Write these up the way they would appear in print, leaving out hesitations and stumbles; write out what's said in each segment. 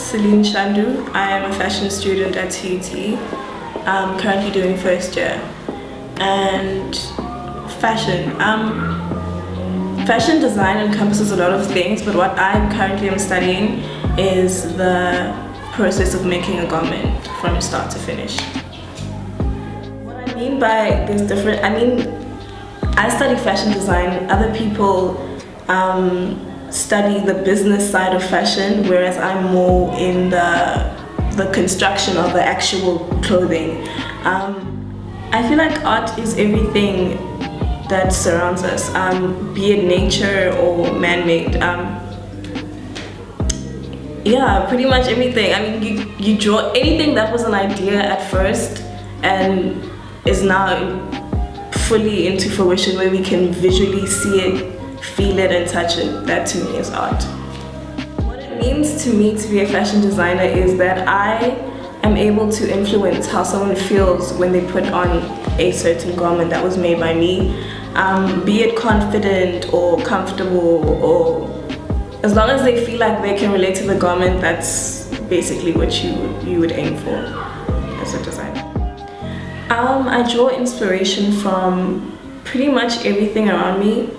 Silin Shandu. I am a fashion student at TUT. I'm currently doing first year. And fashion. Fashion design encompasses a lot of things, but what I currently am studying is the process of making a garment from start to finish. What I mean by there's different, I study fashion design. Other people study the business side of fashion, whereas I'm more in the construction of the actual clothing. I feel like art is everything that surrounds us, be it nature or man-made. Yeah, pretty much everything. I mean, you draw anything that was an idea at first and is now fully into fruition, where we can visually see it, feel it, and touch it. That to me is art. What it means to me to be a fashion designer is that I am able to influence how someone feels when they put on a certain garment that was made by me, be it confident or comfortable, or as long as they feel like they can relate to the garment. That's basically what you would aim for as a designer. I draw inspiration from pretty much everything around me.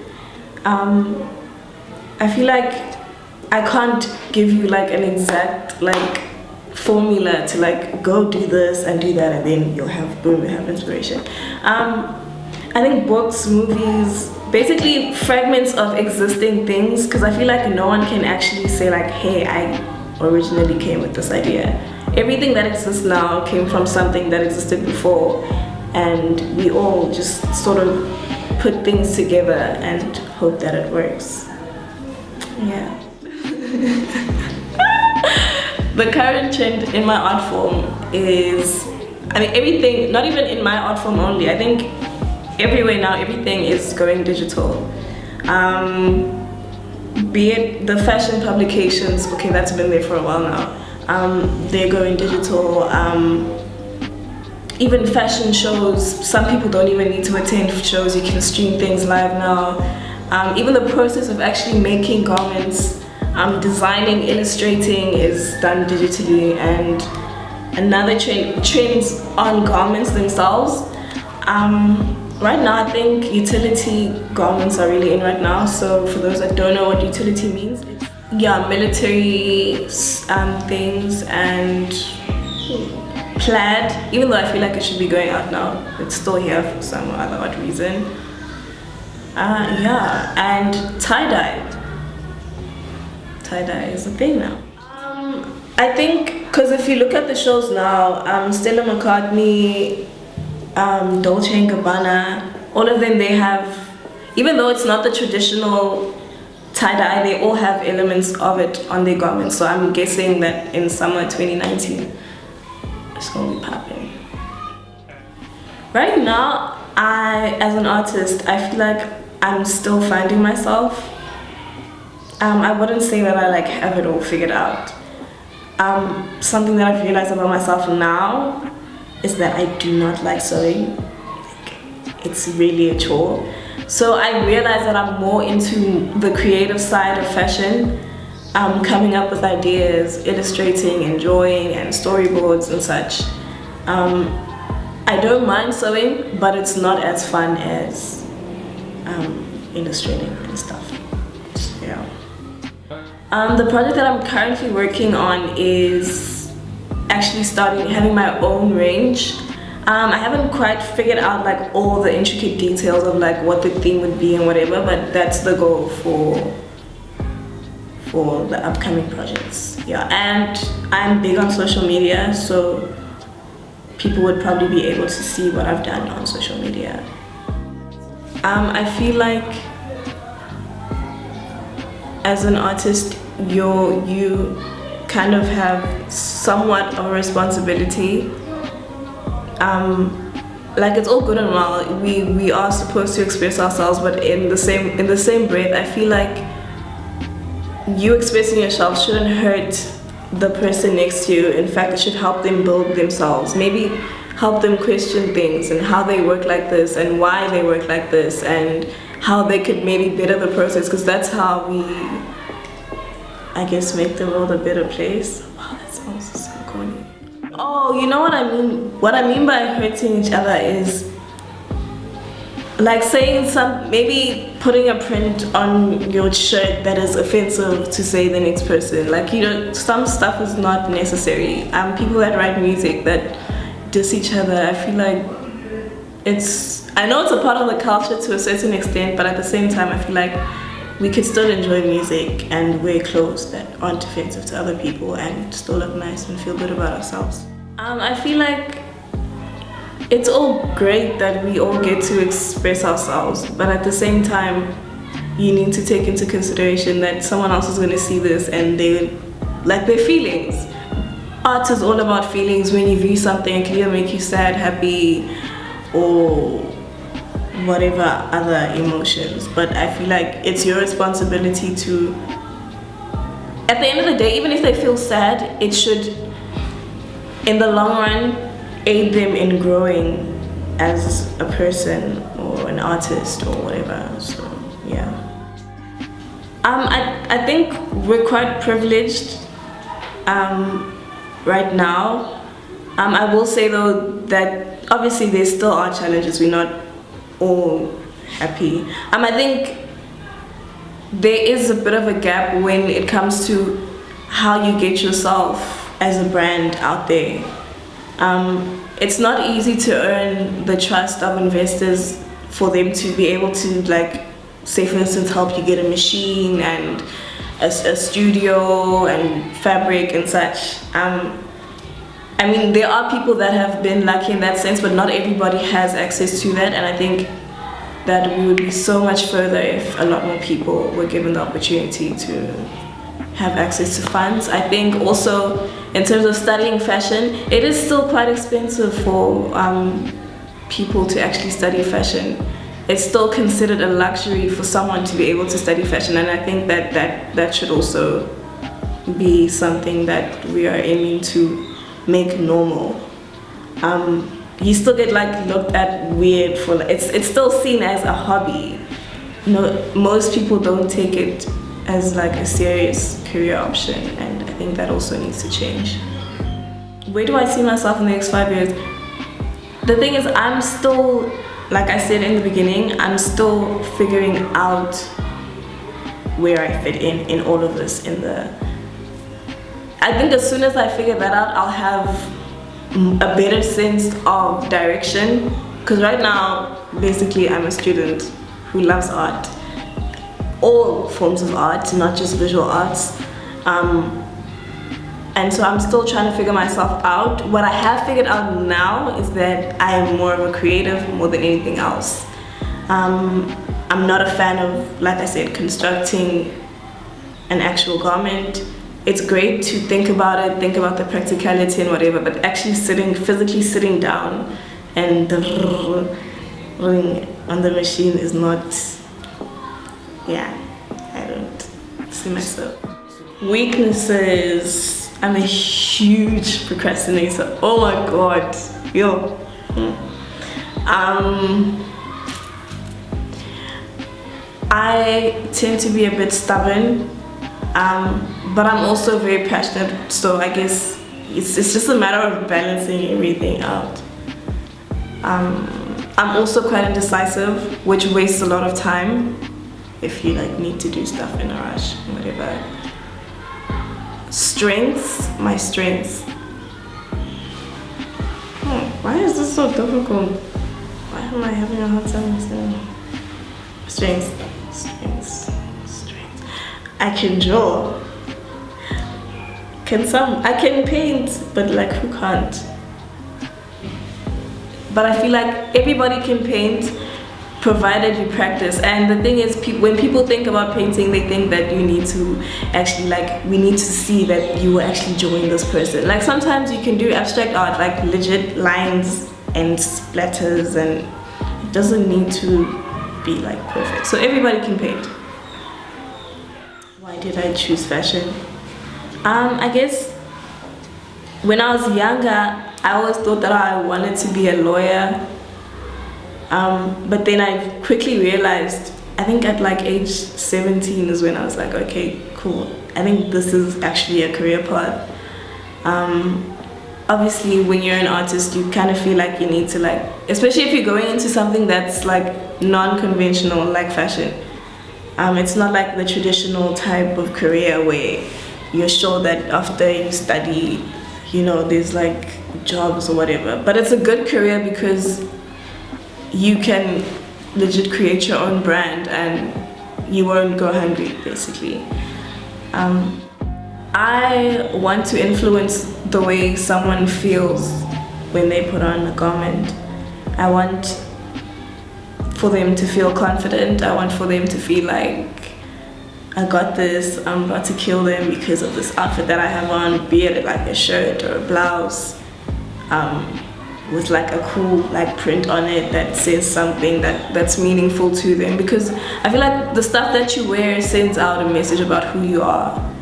I feel like I can't give you like an exact formula to go do this and do that and then you'll have inspiration. I think books, movies, basically fragments of existing things, because I feel like no one can actually say like, hey, I originally came with this idea. Everything that exists now came from something that existed before, and we all just sort of put things together and hope that it works. Yeah. The current trend in my art form is, everything, not even in my art form only, I think everywhere now, everything is going digital. Be it the fashion publications, okay, that's been there for a while now. They're going digital. Even fashion shows, some people don't even need to attend shows, you can stream things live now. Even the process of actually making garments, designing, illustrating is done digitally. And another trends on garments themselves. Right now, I think utility garments are really in right now. So for those that don't know what utility means, it's, military things and plaid. Even though I feel like it should be going out now, it's still here for some other odd reason. Yeah, and tie-dye. Tie-dye is a thing now. I think, because if you look at the shows now, Stella McCartney, Dolce & Gabbana, all of them, they have, even though it's not the traditional tie-dye, they all have elements of it on their garments. So I'm guessing that in summer 2019, it's gonna be popping. Right now, as an artist, I feel like I'm still finding myself. I wouldn't say that I have it all figured out. Something that I've realized about myself now is that I do not like sewing. It's really a chore. So I realized that I'm more into the creative side of fashion, coming up with ideas, illustrating and drawing and storyboards and such. I don't mind sewing, but it's not as fun as illustrating and stuff. Yeah. The project that I'm currently working on is actually having my own range. I haven't quite figured out all the intricate details of what the theme would be and whatever, but that's the goal for the upcoming projects. Yeah, and I'm big on social media, so people would probably be able to see what I've done on social media. I feel like as an artist, you kind of have somewhat of a responsibility. It's all good and well. We are supposed to express ourselves, but in the same breath, I feel like you expressing yourself shouldn't hurt the person next to you. In fact, it should help them build themselves. Maybe help them question things and how they work like this and why they work like this and how they could maybe better the process, because that's how we, I guess, make the world a better place. Wow, Oh, you know what I mean? What I mean by hurting each other is like saying maybe putting a print on your shirt that is offensive to say the next person. Like, you know, some stuff is not necessary. People that write music that diss each other, I feel like I know it's a part of the culture to a certain extent, but at the same time I feel like we could still enjoy music and wear clothes that aren't offensive to other people and still look nice and feel good about ourselves. I feel like it's all great that we all get to express ourselves, but at the same time, you need to take into consideration that someone else is going to see this and like their feelings. Art is all about feelings. When you view something, it can either make you sad, happy, or whatever other emotions. But I feel like it's your responsibility to, at the end of the day, even if they feel sad, it should, in the long run, aid them in growing as a person or an artist or whatever. So yeah, I think we're quite privileged right now. I will say though that obviously there still are challenges. We're not all happy. I think there is a bit of a gap when it comes to how you get yourself as a brand out there. It's not easy to earn the trust of investors for them to be able to, like, say for instance, help you get a machine and a studio and fabric and such. I mean, there are people that have been lucky in that sense, but not everybody has access to that, and I think that we would be so much further if a lot more people were given the opportunity to have access to funds. I think also in terms of studying fashion, it is still quite expensive for people to actually study fashion. It's still considered a luxury for someone to be able to study fashion, and I think that should also be something that we are aiming to make normal. You still get like looked at weird for, it's still seen as a hobby. No, most people don't take it as like a serious career option, and I think that also needs to change. Where do I see myself in the next 5 years? The thing is, I'm still, like I said in the beginning, I'm still figuring out where I fit in all of this. I think as soon as I figure that out, I'll have a better sense of direction, because right now basically I'm a student who loves art, all forms of art, not just visual arts, and so I'm still trying to figure myself out. What I have figured out now is that I am more of a creative more than anything else. I'm not a fan of, like I said, constructing an actual garment. It's great to think about it, think about the practicality and whatever, but actually physically sitting down and on the machine is not, yeah, I don't see myself. Weaknesses. I'm a huge procrastinator. Oh my god. Yo. I tend to be a bit stubborn, but I'm also very passionate, so I guess it's just a matter of balancing everything out. I'm also quite indecisive, which wastes a lot of time if you like need to do stuff in a rush, whatever. Strengths, my strengths. Why is this so difficult? Why am I having a hard time saying strengths? I can draw. I can paint, but like who can't? But I feel like everybody can paint, provided you practice. And the thing is, when people think about painting, they think that you need to actually, like, we need to see that you were actually drawing this person. Like sometimes you can do abstract art, like legit lines and splatters, and it doesn't need to be like perfect. So everybody can paint. Why did I choose fashion? I guess when I was younger, I always thought that I wanted to be a lawyer. But then I quickly realized, I think at like age 17 is when I was like, okay, cool. I think this is actually a career path. obviously when you're an artist, you kind of feel like you need to like, especially if you're going into something that's like non-conventional, like fashion. It's not like the traditional type of career where you're sure that after you study, you know, there's like jobs or whatever. But it's a good career because you can legit create your own brand and you won't go hungry, basically. I want to influence the way someone feels when they put on a garment. I want for them to feel confident. I want for them to feel like, I got this, I'm about to kill them because of this outfit that I have on, be it like a shirt or a blouse, with like a cool like print on it that says something that's meaningful to them, because I feel like the stuff that you wear sends out a message about who you are,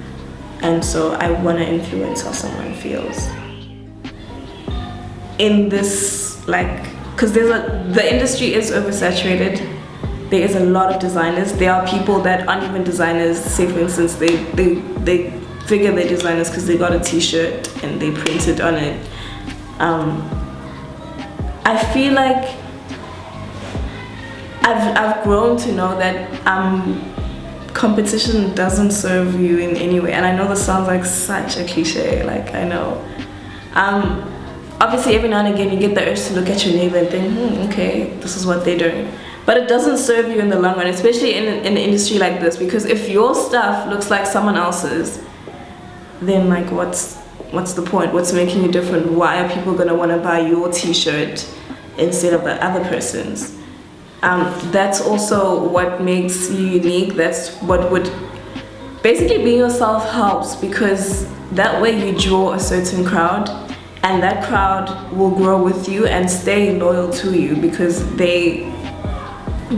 and so I want to influence how someone feels in this, like, because the industry is oversaturated. There is a lot of designers. There are people that aren't even designers. Say for instance, they figure they're designers because they got a t-shirt and they printed on it. I feel like I've grown to know that competition doesn't serve you in any way. And I know this sounds like such a cliche, like I know. Obviously every now and again you get the urge to look at your neighbor and think, okay, this is what they're doing. But it doesn't serve you in the long run, especially in an industry like this, because if your stuff looks like someone else's, then like what's the point? What's making you different? Why are people gonna wanna buy your t-shirt instead of the other person's? That's also what makes you unique. That's what would basically being yourself helps, because that way you draw a certain crowd, and that crowd will grow with you and stay loyal to you because they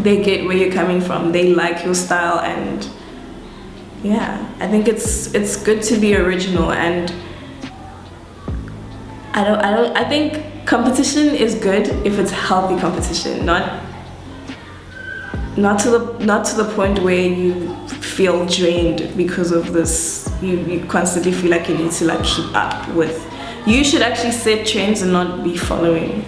get where you're coming from. They like your style, and yeah, I think it's good to be original. And I think competition is good if it's healthy competition, not to the point where you feel drained because of this. You constantly feel like you need to like keep up with. You should actually set trends and not be following